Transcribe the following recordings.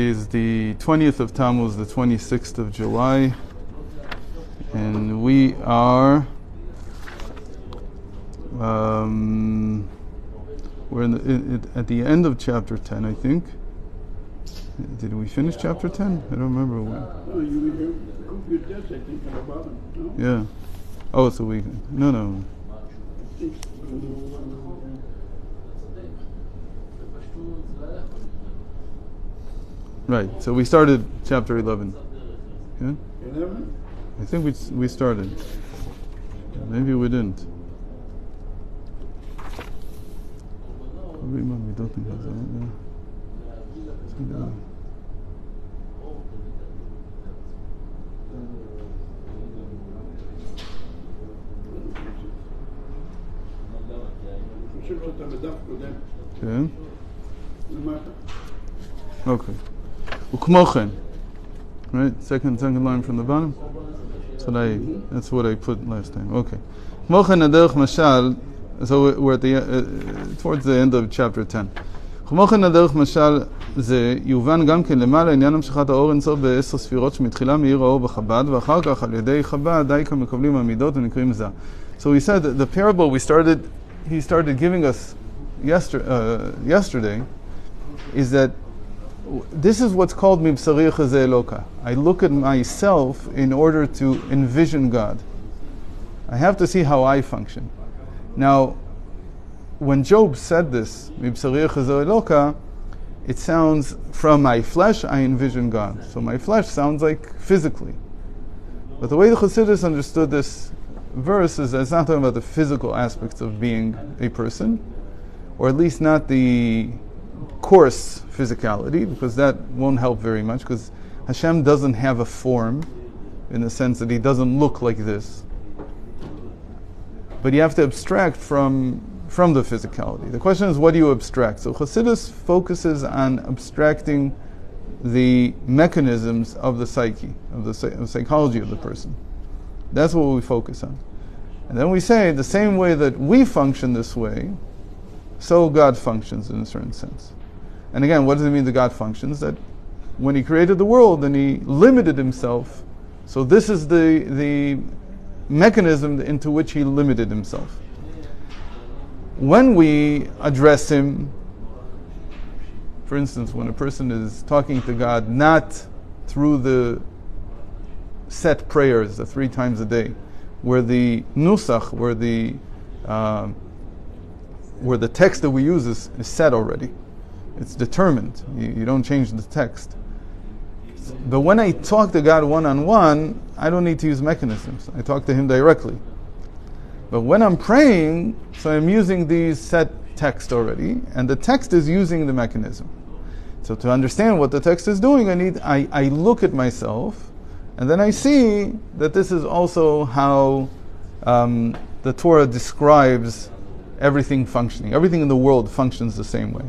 Today is the 20th of Tammuz, the 26th of July, and we are we're at the end of chapter 10, I think. Did we finish chapter 10? I don't remember when. No, you were here just, I think, at the bottom. No? Yeah. Oh, it's a week. No. Right. So we started chapter 11. Yeah? 11? I think we started. Maybe we didn't. Okay. Okay. Ukmochen. Right? Second line from the bottom. That's what I put last time. Okay. Ukmochen aderech mashal. So we're at the towards the end of chapter 10. וכמוכן הדרך משל זה יובן גם כן למעלה עניין המשכת האור אינסוף ב10 ספירות שמתחילה מאיר האור בחב"ד ואחר כך על ידי חב"ד די כמקבלים המידות ונקראים זה. So he said that the parable he started giving us yesterday is that this is what's called מבשרי חזה אלוקה. I look at myself in order to envision God. I have to see how I function. Now, when Job said this, it sounds, from my flesh I envision God. So my flesh sounds like physically. But the way the Chassidus understood this verse is that it's not talking about the physical aspects of being a person, or at least not the coarse physicality, because that won't help very much, because Hashem doesn't have a form, in the sense that He doesn't look like this. But you have to abstract from the physicality. The question is, what do you abstract? So Chassidus focuses on abstracting the mechanisms of the psyche, of the psychology of the person. That's what we focus on. And then we say, the same way that we function this way, so God functions in a certain sense. And again, what does it mean that God functions? That when He created the world, then He limited Himself. So this is the mechanism into which He limited Himself. When we address Him, for instance, when a person is talking to God not through the set prayers, the 3 times a day, where the nusach, where the text that we use is set already. It's determined. You don't change the text. But when I talk to God one-on-one, I don't need to use mechanisms. I talk to Him directly. But when I'm praying, so I'm using these set text already, and the text is using the mechanism. So to understand what the text is doing, I look at myself, and then I see that this is also how the Torah describes everything functioning. Everything in the world functions the same way.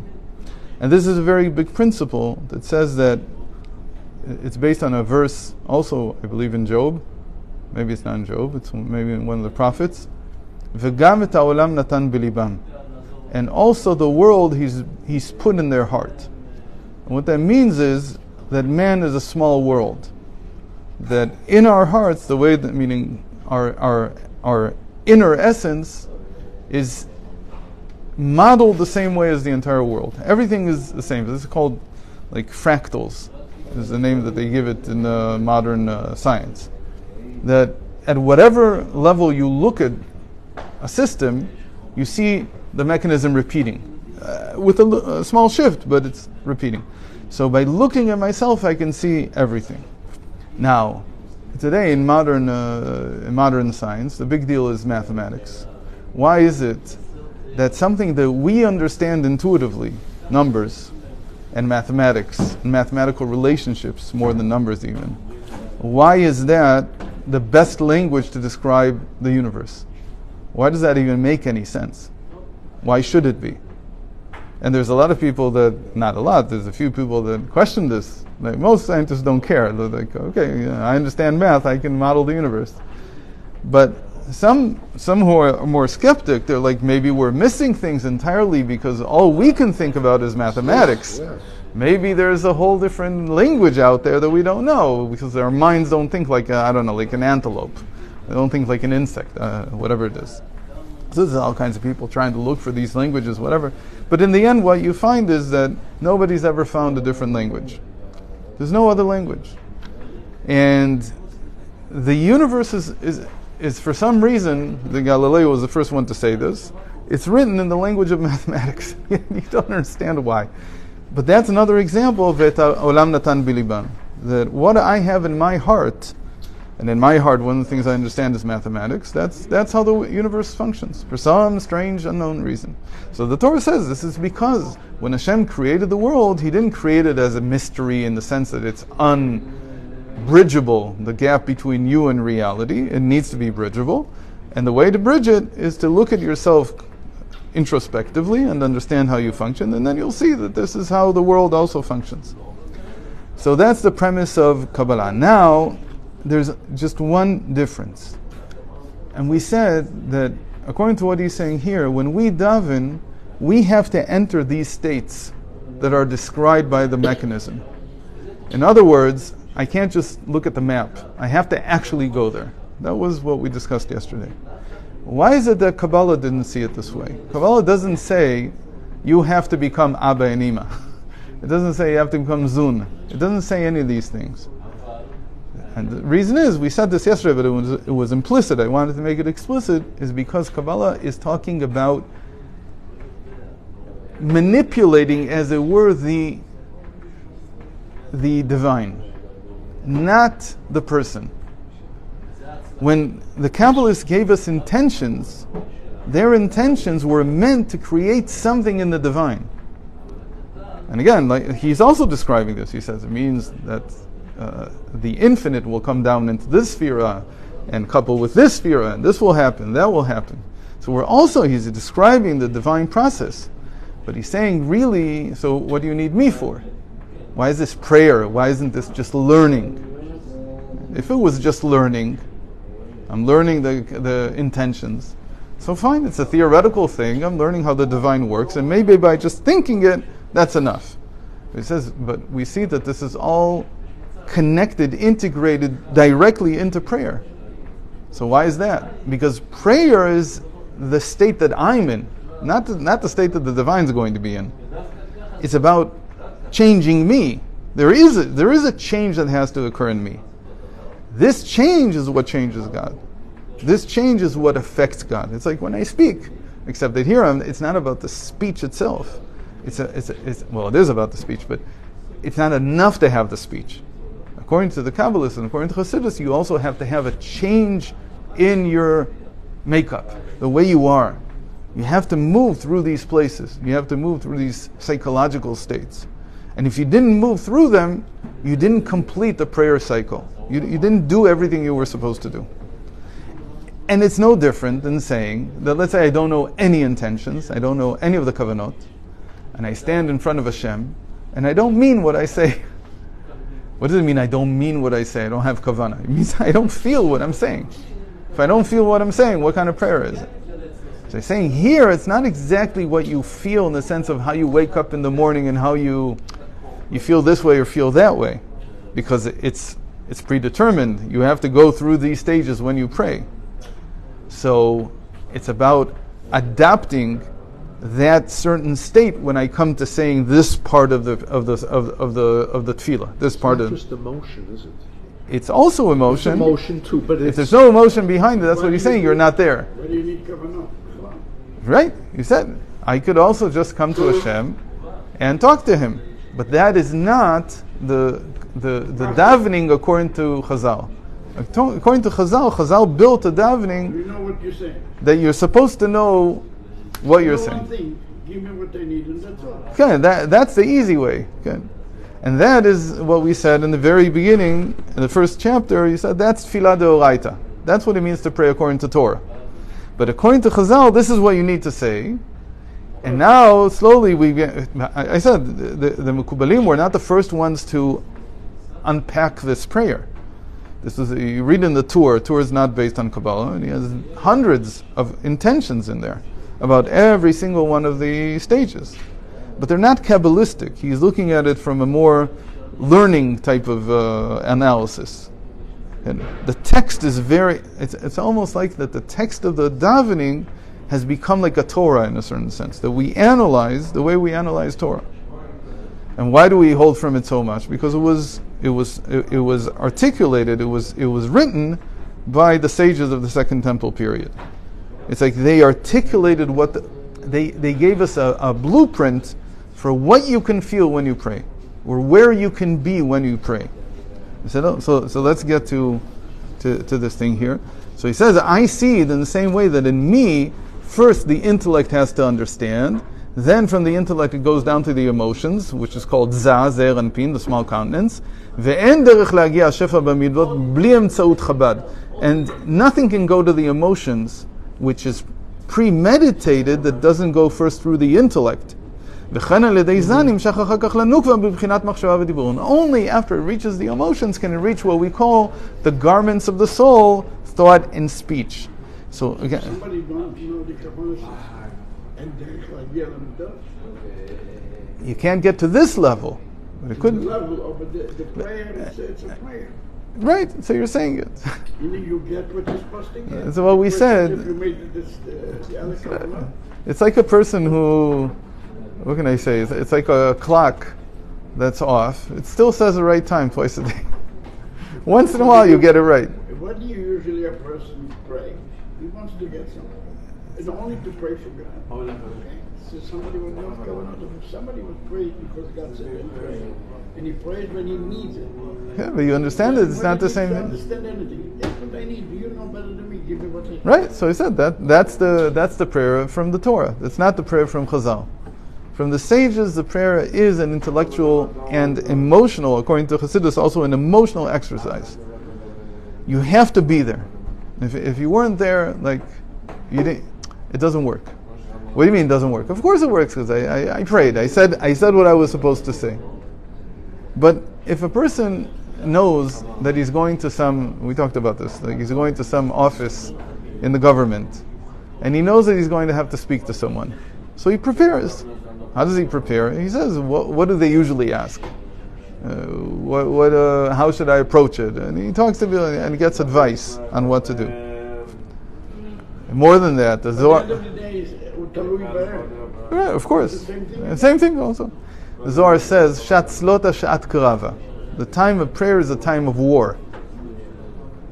And this is a very big principle that says that it's based on a verse also, I believe, in Job. Maybe it's not in Job, it's maybe in one of the prophets. V'gam et ha'olam natan b'libam. And also the world he's put in their heart. And what that means is that man is a small world. That in our hearts, the way that, meaning our inner essence is modeled the same way as the entire world. Everything is the same. This is called like fractals. Is the name that they give it in modern science. That at whatever level you look at a system, you see the mechanism repeating with a small shift, but it's repeating. So by looking at myself, I can see everything. Now, today in modern science, the big deal is mathematics. Why is it that something that we understand intuitively, numbers, and mathematics, and mathematical relationships, more than numbers even. Why is that the best language to describe the universe? Why does that even make any sense? Why should it be? And there's a lot of people not a lot, there's a few people that question this. Like, most scientists don't care. They're like, okay, I understand math, I can model the universe. But some who are more skeptic, they're like, maybe we're missing things entirely because all we can think about is mathematics. Maybe there's a whole different language out there that we don't know because our minds don't think like, like an antelope. They don't think like an insect, whatever it is. So there's all kinds of people trying to look for these languages, whatever. But in the end, what you find is that nobody's ever found a different language. There's no other language. And the universe is for some reason, the Galileo was the first one to say this, it's written in the language of mathematics. You don't understand why. But that's another example of it, olam natan biliban. That what I have in my heart, and in my heart one of the things I understand is mathematics, that's how the universe functions, for some strange unknown reason. So the Torah says this is because when Hashem created the world, He didn't create it as a mystery in the sense that it's unbridgeable, the gap between you and reality. It needs to be bridgeable. And the way to bridge it is to look at yourself introspectively and understand how you function, and then you'll see that this is how the world also functions. So that's the premise of Kabbalah. Now, there's just one difference. And we said that, according to what he's saying here, when we daven, we have to enter these states that are described by the mechanism. In other words, I can't just look at the map. I have to actually go there. That was what we discussed yesterday. Why is it that Kabbalah didn't see it this way? Kabbalah doesn't say you have to become Abba and Ima. It doesn't say you have to become Zun. It doesn't say any of these things. And the reason is, we said this yesterday, but it was implicit. I wanted to make it explicit, is because Kabbalah is talking about manipulating, as it were, the divine, not the person. When the Kabbalists gave us intentions, their intentions were meant to create something in the divine. And again, like he's also describing this. He says it means that the infinite will come down into this sphere and couple with this sphere, and this will happen, that will happen. So he's describing the divine process. But he's saying, really, so what do you need me for? Why is this prayer? Why isn't this just learning? If it was just learning, I'm learning the intentions. So fine, it's a theoretical thing. I'm learning how the divine works, and maybe by just thinking it, that's enough. But he says, but we see that this is all connected, integrated directly into prayer. So why is that? Because prayer is the state that I'm in, not the state that the divine's going to be in. It's about changing me. There is a change that has to occur in me. This change is what changes God. This change is what affects God. It's like when I speak, except that here it's not about the speech itself. It is about the speech, but it's not enough to have the speech. According to the Kabbalists and according to Chassidus, you also have to have a change in your makeup, the way you are. You have to move through these places. You have to move through these psychological states. And if you didn't move through them, you didn't complete the prayer cycle. You didn't do everything you were supposed to do. And it's no different than saying that, let's say I don't know any intentions, I don't know any of the kavanot, and I stand in front of Hashem, and I don't mean what I say. What does it mean I don't mean what I say? I don't have kavanah. It means I don't feel what I'm saying. If I don't feel what I'm saying, what kind of prayer is it? So he's saying here, it's not exactly what you feel in the sense of how you wake up in the morning and how you feel this way or feel that way. Because it's predetermined. You have to go through these stages when you pray. So it's about adapting that certain state when I come to saying this part of the tefillah. This part of just emotion, is it? It's also emotion. It's emotion too, but if there's no emotion behind it, that's what he's saying. You're not there. Why do you need kavanah? Right? You said I could also just come to Hashem and talk to Him, but that is not the davening according to Chazal. According to Chazal built a davening. You know what you're saying. That you're supposed to know what you're saying. One thing, give me what I need, and that's all. Okay, that's the easy way. Good. And that is what we said in the very beginning, in the first chapter. You said that's tefillah deoraita. That's what it means to pray according to Torah. But according to Chazal, this is what you need to say. And now, slowly, I said, the Mekubalim were not the first ones to unpack this prayer. This is, you read in the Tur is not based on Kabbalah, and he has hundreds of intentions in there about every single one of the stages. but they're not Kabbalistic. He's looking at it from a more learning type of analysis. And the text is it's almost like that the text of the davening has become like a Torah in a certain sense, that we analyze the way we analyze Torah. And why do we hold from it so much? Because it was articulated, it was written by the sages of the Second Temple period. It's like they articulated they gave us a blueprint for what you can feel when you pray, or where you can be when you pray. So let's get to this thing here. So he says, I see it in the same way that in me, first the intellect has to understand, then from the intellect it goes down to the emotions, which is called Za, Zer, and Pin, the small countenance. And nothing can go to the emotions, which is premeditated, that doesn't go first through the intellect. And only after it reaches the emotions can it reach what we call the garments of the soul, thought and speech. So again, somebody don't know the Kabbalah and you can't get to this level, but it could. The level of the prayer, it's a prayer. Right, so you're saying it. You get what you're supposed to get. So what we said. If you made this, it's like a person who, what can I say? It's like a clock that's off. It still says the right time twice a day. Once in a while you get it right. What do you usually a person pray? He wants to get something. And only to pray for God. Okay? So somebody would know what's going on. If somebody would pray because God said to pray, and he prays when he needs it. Yeah, but you understand it. It's not the same thing. Understand anything. That's what I need. You know better than me. Give me what I need. Right. So he said that's the prayer from the Torah. It's not the prayer from Chazal. From the sages, the prayer is an intellectual and emotional, according to Chassidus, also an emotional exercise. You have to be there. If you weren't there, like you didn't, it doesn't work. What do you mean it doesn't work? Of course it works, because I prayed. I said what I was supposed to say. But if a person knows that he's going to we talked about this, like he's going to some office in the government, and he knows that he's going to have to speak to someone, so he prepares. How does he prepare? He says, what do they usually ask? How should I approach it? And he talks to people and gets advice on what to do. And more than that, the Zohar. At the end of the day, Right, of course. Same thing also. The Zohar says, Shat slota shat krava. The time of prayer is a time of war.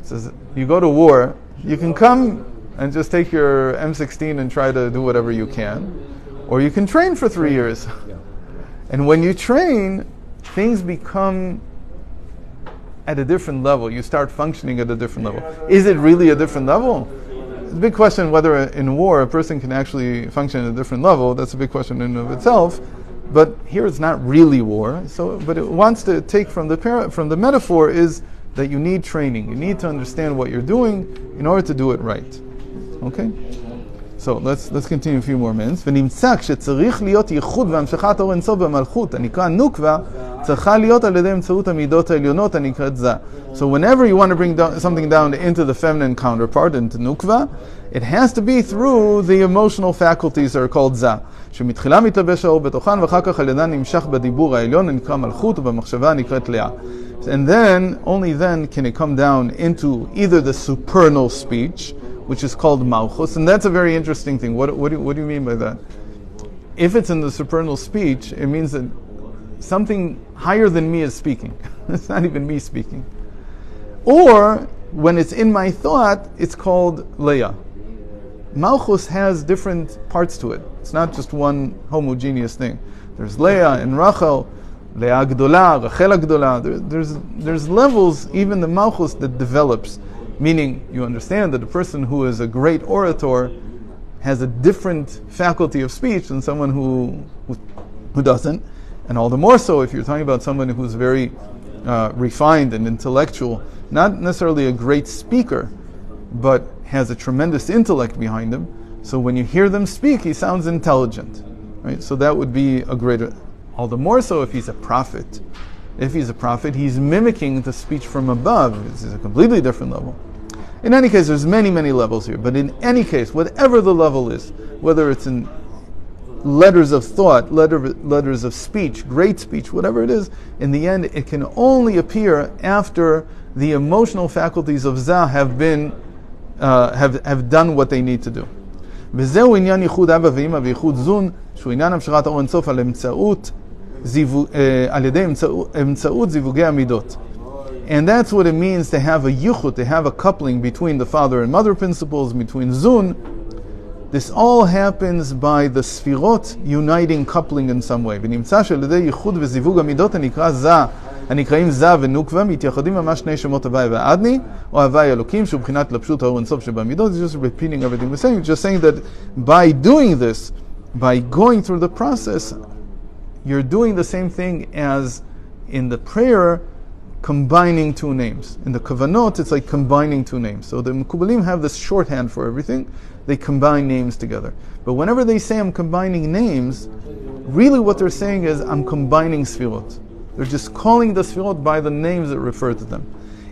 It says, you go to war, you can come and just take your M16 and try to do whatever you can, or you can train for 3 years. And when you train, things become at a different level. You start functioning at a different level. Is it really a different level? It's a big question whether in war a person can actually function at a different level. That's a big question in and of itself. But here it's not really war. But it wants to take from the metaphor is that you need training. You need to understand what you're doing in order to do it right. Okay? So let's continue a few more minutes. ונמצא כשצריך להיות ייחוד והמשכת אור אינסוף במלכות הנקרא נוקבה, צריכה להיות על ידי אמצעות המידות העליונות הנקראת זה. So whenever you want to bring something down into the feminine counterpart, into nukva, it has to be through the emotional faculties that are called זה. שמתחילה מתלבש האור בתוכן ואחר כך על ידן נמשך בדיבור העליון הנקרא מלכות ובמחשבה הנקראת לאה. And then, only then can it come down into either the supernal speech, which is called Malchus, and that's a very interesting thing. What do you mean by that? If it's in the supernal speech, it means that something higher than me is speaking. It's not even me speaking. Or, when it's in my thought, it's called Leah. Malchus has different parts to it. It's not just one homogeneous thing. There's Leah and Rachel, Leah Gdola, Rachel Gdola. There's levels, even the Malchus, that develops. Meaning, you understand that a person who is a great orator has a different faculty of speech than someone who doesn't. And all the more so if you're talking about someone who's very refined and intellectual, not necessarily a great speaker, but has a tremendous intellect behind him. So when you hear them speak, he sounds intelligent. Right? So that would be a greater... All the more so if he's a prophet. If he's a prophet, he's mimicking the speech from above. This is a completely different level. In any case, there's many, many levels here. But in any case, whatever the level is, whether it's in letters of thought, letters of speech, great speech, whatever it is, in the end it can only appear after the emotional faculties of Zah have been have done what they need to do. וזהו עניין ייחוד אבא ואמא וייחוד זון, שהוא עניין המשכת האור אינסוף על ידי אמצעות זיווגי המידות. And that's what it means to have a yichud, to have a coupling between the father and mother principles, between Zun. This all happens by the sfirot uniting, coupling in some way. ונמצא שעל ידי ייחוד וזיווג המידות הנקראים זע ונוקבה, מתייחדים ממש שני שמות הוואי והאדני, או הוואי אלוקים, שהוא בחינת לפשוט האור אינסוף שבמידות. It's just repeating everything we're saying. It's just saying that by doing this, by going through the process, you're doing the same thing as in the prayer, combining two names. In the kavanot, it's like combining two names. So the Mekubalim have this shorthand for everything. They combine names together. But whenever they say I'm combining names, really what they're saying is I'm combining sfirot. They're just calling the sfirot by the names that refer to them.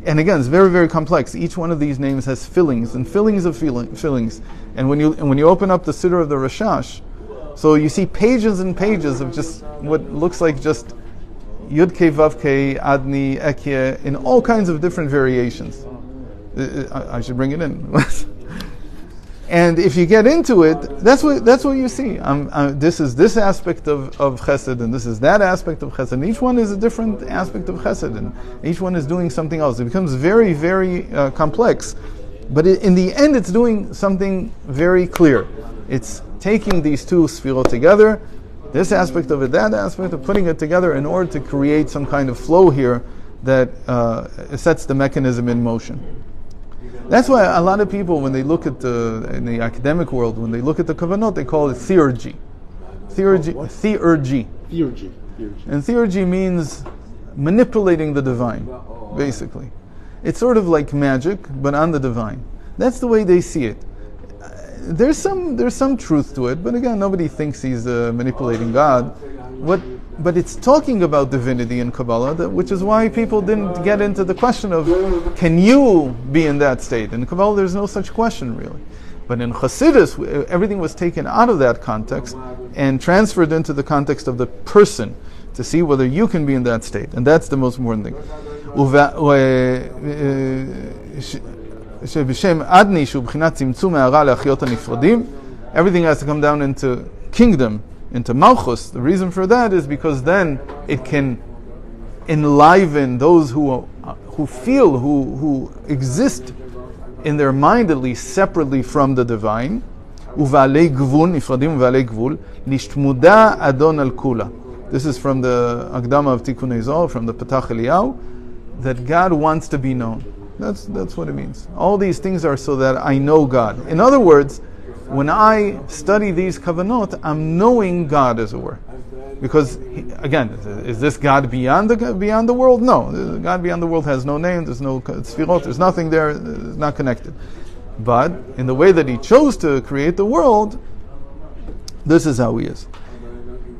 And again, it's very, very complex. Each one of these names has fillings and fillings of fillings. And when you open up the Siddur of the Rashash, so you see pages and pages of just what looks like just Yud Kei Vav Kei, Adni, Ekye, in all kinds of different variations. I should bring it in. And if you get into it, that's what you see. This is this aspect of Chesed, and this is that aspect of Chesed. And each one is a different aspect of Chesed, and each one is doing something else. It becomes very, very complex. But in the end, it's doing something very clear. It's taking these two sfirot together, this aspect of it, that aspect of putting it together in order to create some kind of flow here that sets the mechanism in motion. That's why a lot of people, when they look at in the academic world, when they look at the kavanot, they call it theurgy. Theurgy. And theurgy means manipulating the divine, basically. It's sort of like magic, but on the divine. That's the way they see it. There's some truth to it, but again, nobody thinks he's manipulating God. But it's talking about divinity in Kabbalah, which is why people didn't get into the question of, can you be in that state? In Kabbalah, there's no such question, really. But in Chassidus, everything was taken out of that context and transferred into the context of the person, to see whether you can be in that state. And that's the most important thing. שבשם אדני, שהוא בחינת צמצום הערה לאחיות הנפרדים, everything has to come down into kingdom, into Malchus. The reason for that is because then it can enliven those who feel, who exist in their mind at least separately from the divine. ובעלי גבול, נפרדים ובעלי גבול, נשתמודה אדון על כולה. This is from the Akdama of Tikkunei Zohar, from the Patach Eliyahu, that God wants to be known. That's what it means. All these things are so that I know God. In other words, when I study these kavanot, I'm knowing God, as it were. Because, again, is this God beyond the world? No. God beyond the world has no name, there's no sfirot, there's nothing there, it's not connected. But, in the way that He chose to create the world, this is how He is.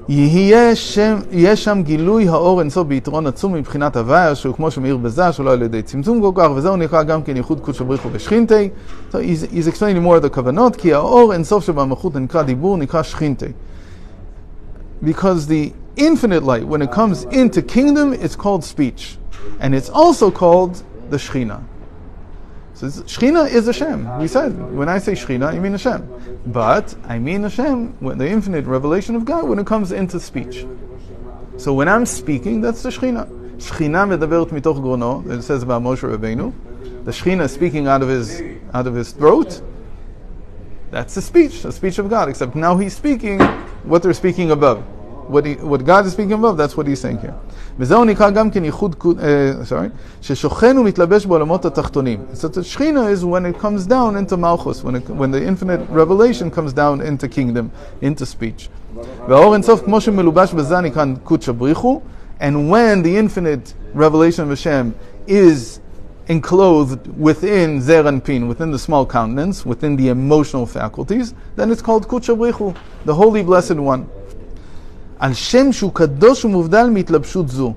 יהיה שם גילוי האור אינסוף ביתרון עצום מבחינת הוויה, שהוא כמו שמאיר בזה, שלא על ידי צמצום כל כך, וזהו נקרא גם כן ייחוד קודש בריך ובשכינתי. So he's explaining more of the כוונות, כי האור אינסוף שבמלכות נקרא דיבור, נקרא שכינתי. Because the infinite light, when it comes into kingdom, it's called speech. And it's also called the Shechina. So Shechina is Hashem. We said, when I say Shechina, I mean Hashem. But I mean Hashem, when the infinite revelation of God, when it comes into speech. So when I'm speaking, that's the Shechina. Shechina medaveret mitoch grono, it says about Moshe Rabbeinu. The Shechina is speaking out of his throat. That's the speech of God. Except now he's speaking what they're speaking above. What God is speaking above, that's what he's saying here. וזהו נקרא גם כן ייחוד, ששוכן ומתלבש בעולמות התחתונים. So the Shechina is when it comes down into Malchus, when the infinite revelation comes down into kingdom, into speech. והאור אינסוף כמו שמלובש בזה נקרא קודש הבריחו, and when the infinite revelation of Hashem is enclosed within Zer and Pin, within the small countenance, within the emotional faculties, then it's called קודש הבריחו, the holy blessed one. על שם שהוא קדוש ומובדל מהתלבשות זו,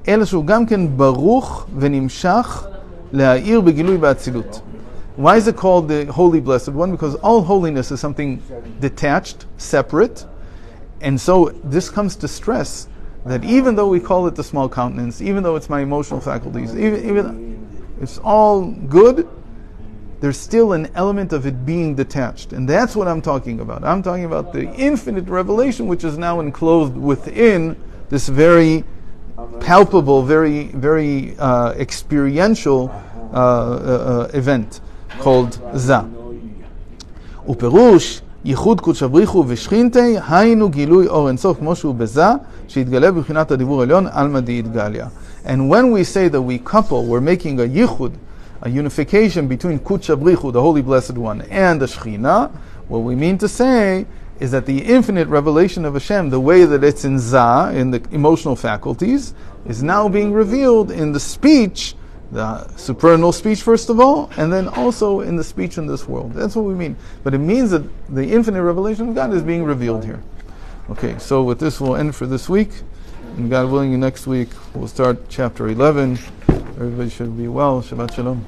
אלא שהוא גם כן ברוך ונמשך להאיר בגילוי באצילות. Why is it called the Holy Blessed One? Because all holiness is something detached, separate, And so this comes to stress that even though we call it the small countenance, even though it's my emotional faculties, even it's all good, there's still an element of it being detached. And that's what I'm talking about. I'm talking about the infinite revelation which is now enclosed within this very palpable, very experiential event called Za. ופירוש ייחוד קודש הבריחו ושכינתי היינו גילוי אור אינסוף כמו שהוא בזה שהתגלה בבחינת הדיבור העליון עלמא דאיתגליה. And when we say that we couple, we're making a yichud, a unification between Kudsha Brichu, the Holy Blessed One, and the Shekhinah, what we mean to say is that the infinite revelation of Hashem, the way that it's in Za, in the emotional faculties, is now being revealed in the speech, the supernal speech first of all, and then also in the speech in this world. That's what we mean. But it means that the infinite revelation of God is being revealed here. Okay, so with this we'll end for this week. And God willing, next week we'll start chapter 11. Everybody should be well. Shabbat Shalom.